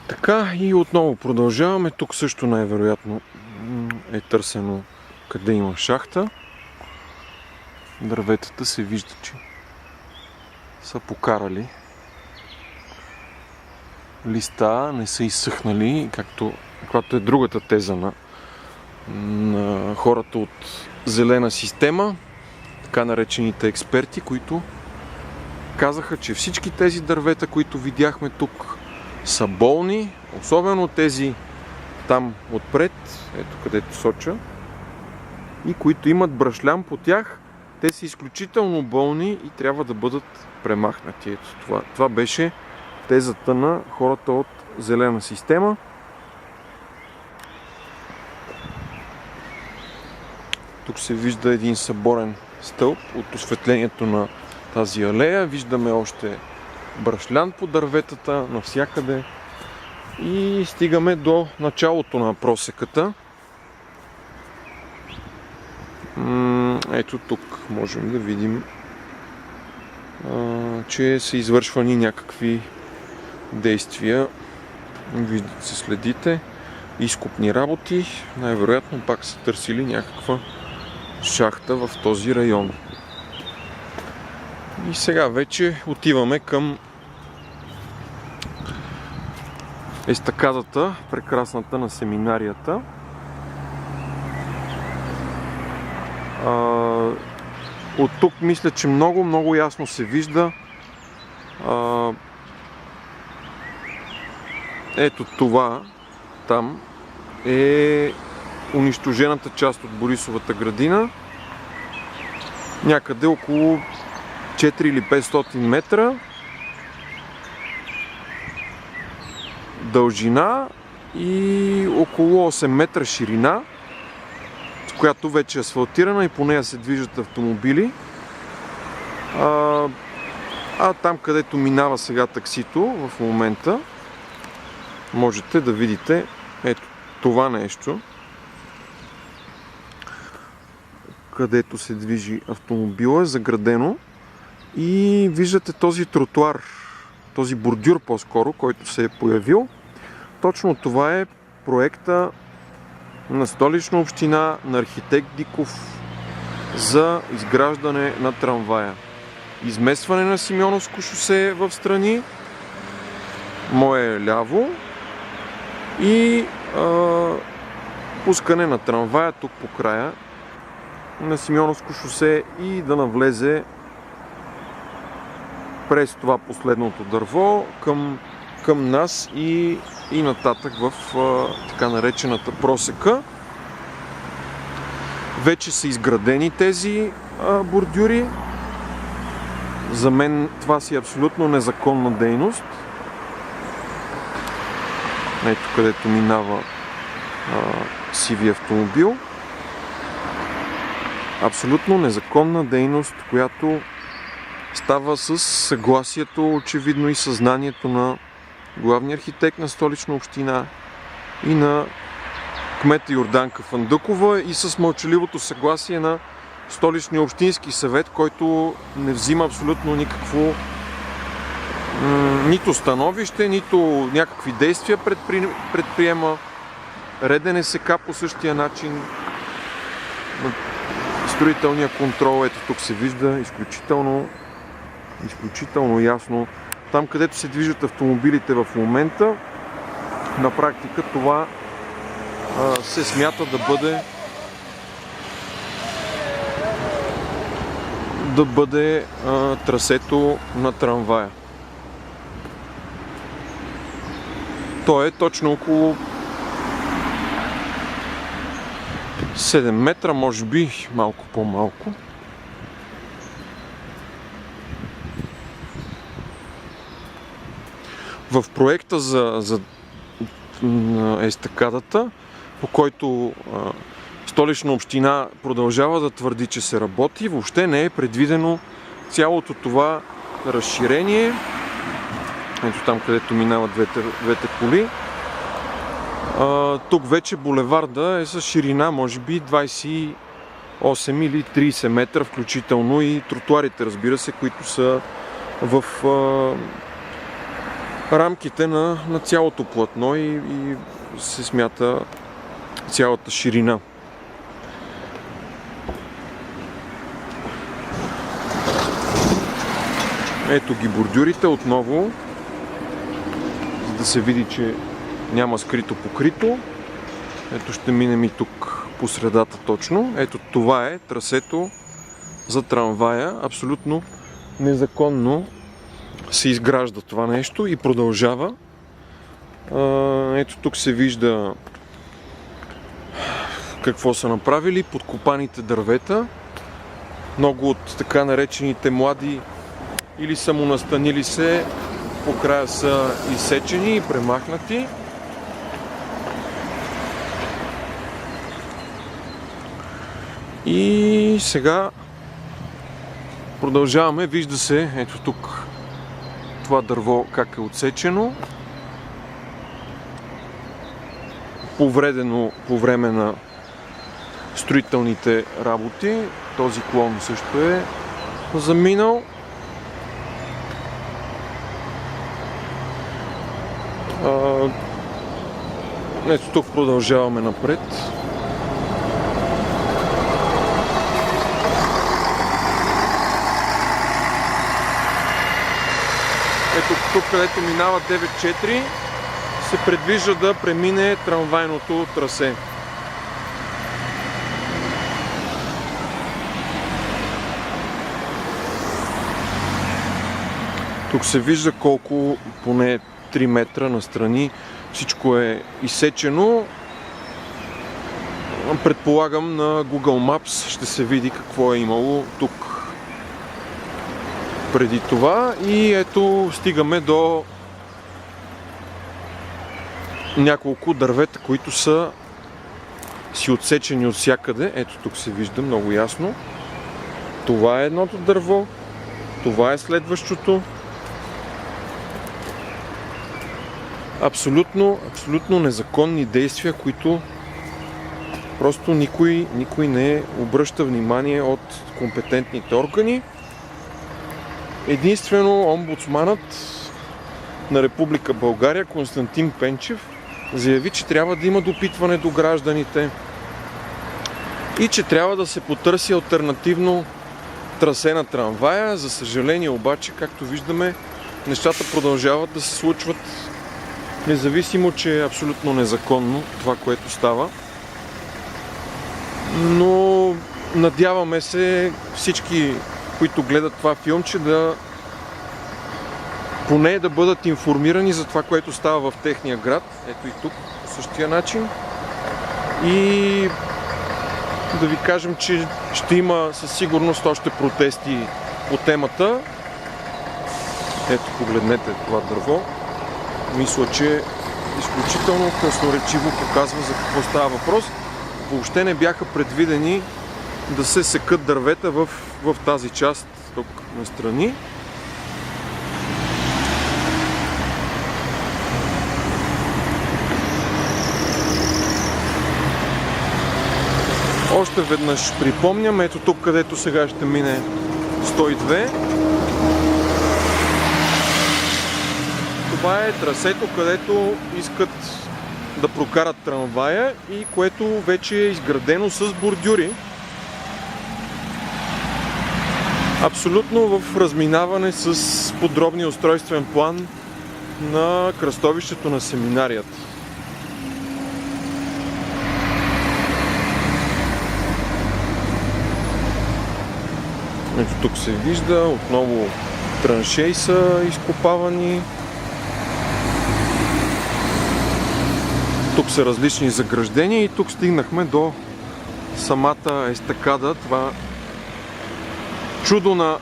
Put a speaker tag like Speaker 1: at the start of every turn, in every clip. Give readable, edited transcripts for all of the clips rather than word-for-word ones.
Speaker 1: Така и отново продължаваме. Тук също най-вероятно е търсено къде има шахта. Дърветата се вижда, че са покарали листа, не са изсъхнали, каквато е другата теза на хората от зелена система, така наречените експерти, които казаха, че всички тези дървета, които видяхме тук, са болни, особено тези там отпред, ето където соча, и които имат брашлян по тях, те са изключително болни и трябва да бъдат премахнати. Ето това беше тезата на хората от зелена система. Тук се вижда един съборен стълб от осветлението на тази алея. Виждаме още брашлян по дърветата навсякъде и стигаме до началото на просеката. Ето тук можем да видим, че са извършвани някакви действия. Виждате се следите. Изкопни работи. Най-вероятно пак са търсили някаква шахта в този район. И сега вече отиваме към естакадата, прекрасната на семинарията. От тук мисля, че много ясно се вижда. Ето това там е унищожената част от Борисовата градина. Някъде около 4 или 500 метра дължина и около 8 метра ширина, която вече е асфалтирана и по нея се движат автомобили. Там, където минава сега таксито в момента, можете да видите ето това нещо, където се движи автомобила, е заградено и виждате този тротуар, този бордюр по-скоро, който се е появил. Точно това е проекта на Столична община, на архитект Диков за изграждане на трамвая. Изместване на Симеоновско шосе в страни, мое ляво, и пускане на трамвая тук по края на Симеоновско шосе и да навлезе през това последното дърво към нас и нататък в така наречената просека. Вече са изградени тези бордюри. За мен това си е абсолютно незаконна дейност. Ето където минава сиви автомобил. Абсолютно незаконна дейност, която става с съгласието, очевидно и съзнанието на главния архитект на Столична община и на кмета Йорданка Фандъкова и с мълчаливото съгласие на Столичния общински съвет, който не взима абсолютно никакво нито становище, нито някакви действия предприема. РДНСК по същия начин. Строителния контрол, ето тук се вижда изключително ясно. Там, където се движат автомобилите в момента, на практика това се смята да бъде трасето на трамвая. То е точно около 7 метра, може би малко по-малко. В проекта за естакадата, по който Столична община продължава да твърди, че се работи, въобще не е предвидено цялото това разширение. Ето там, където минават двете коли. Тук вече булеварда е с ширина може би 28 или 30 метра, включително и тротуарите, разбира се, които са в рамките на цялото платно и се смята цялата ширина. Ето ги бордюрите отново, за да се види, че няма скрито покрито. Ето ще минем и тук по средата точно. Ето това е трасето за трамвая. Абсолютно незаконно се изгражда това нещо и продължава. Ето тук се вижда какво са направили. Подкопаните дървета. Много от така наречените млади или самонастанили се по края са изсечени и премахнати. И сега продължаваме. Вижда се, ето тук, това дърво как е отсечено. Повредено по време на строителните работи. Този клон също е заминал. Ето тук продължаваме напред. Ето тук, където минава 9.4, се предвижда да премине трамвайното трасе. Тук се вижда колко, поне 3 метра настрани, всичко е изсечено. Предполагам на Google Maps ще се види какво е имало тук преди това. И ето стигаме до няколко дървета, които са си отсечени от всякъде. Ето тук се вижда много ясно. Това е едното дърво, това е следващото. Абсолютно незаконни действия, които просто никой не обръща внимание от компетентните органи. Единствено омбудсманът на Република България Константин Пенчев заяви, че трябва да има допитване до гражданите и че трябва да се потърси алтернативно трасе на трамвая. За съжаление обаче, както виждаме, нещата продължават да се случват, независимо, че е абсолютно незаконно това, което става. Но надяваме се всички, които гледат това филмче, поне да бъдат информирани за това, което става в техния град. Ето и тук по същия начин. И да ви кажем, че ще има със сигурност още протести по темата. Ето, погледнете това дърво. Мисля, че изключително красноречиво показва за какво става въпрос. Въобще не бяха предвидени да се секат дървета в тази част тук настрани. Още веднъж припомням, ето тук, където сега ще мине 102. Това е трасето, където искат да прокарат трамвая и което вече е изградено с бордюри. Абсолютно в разминаване с подробния устройствен план на кръстовището на семинарията. Ето тук се вижда, отново траншеи са изкопавани. Тук са различни заграждения и тук стигнахме до самата естакада. Това чудо на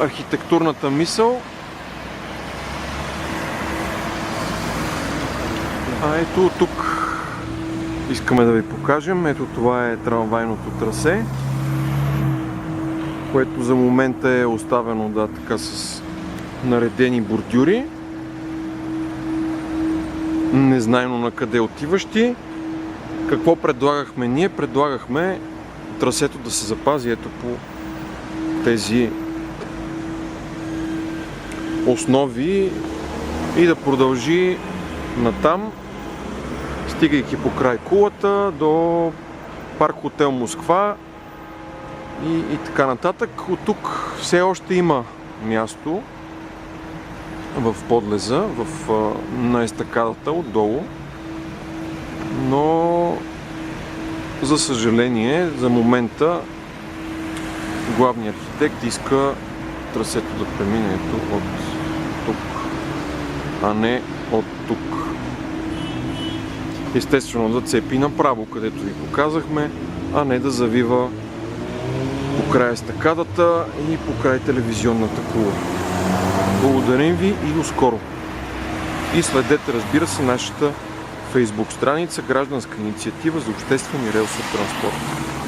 Speaker 1: архитектурната мисъл. Ето тук искаме да ви покажем. Ето това е трамвайното трасе, което за момента е оставено така с наредени бордюри, незнайно на къде отиващи. Какво предлагахме ние? Предлагахме трасето да се запази ето по тези основи и да продължи натам, стигайки по край кулата до парк хотел Москва и така нататък. От тук все още има място в подлеза, на естакадата отдолу, но за съжаление, за момента главният архитект иска трасето да премине от тук, а не от тук. Естествено да цепи направо, където ви показахме, а не да завива по край естакадата и по край телевизионната кула. Благодарим ви и до скоро! И следете, разбира се, нашата Facebook страница Гражданска инициатива за обществен и релсов транспорт.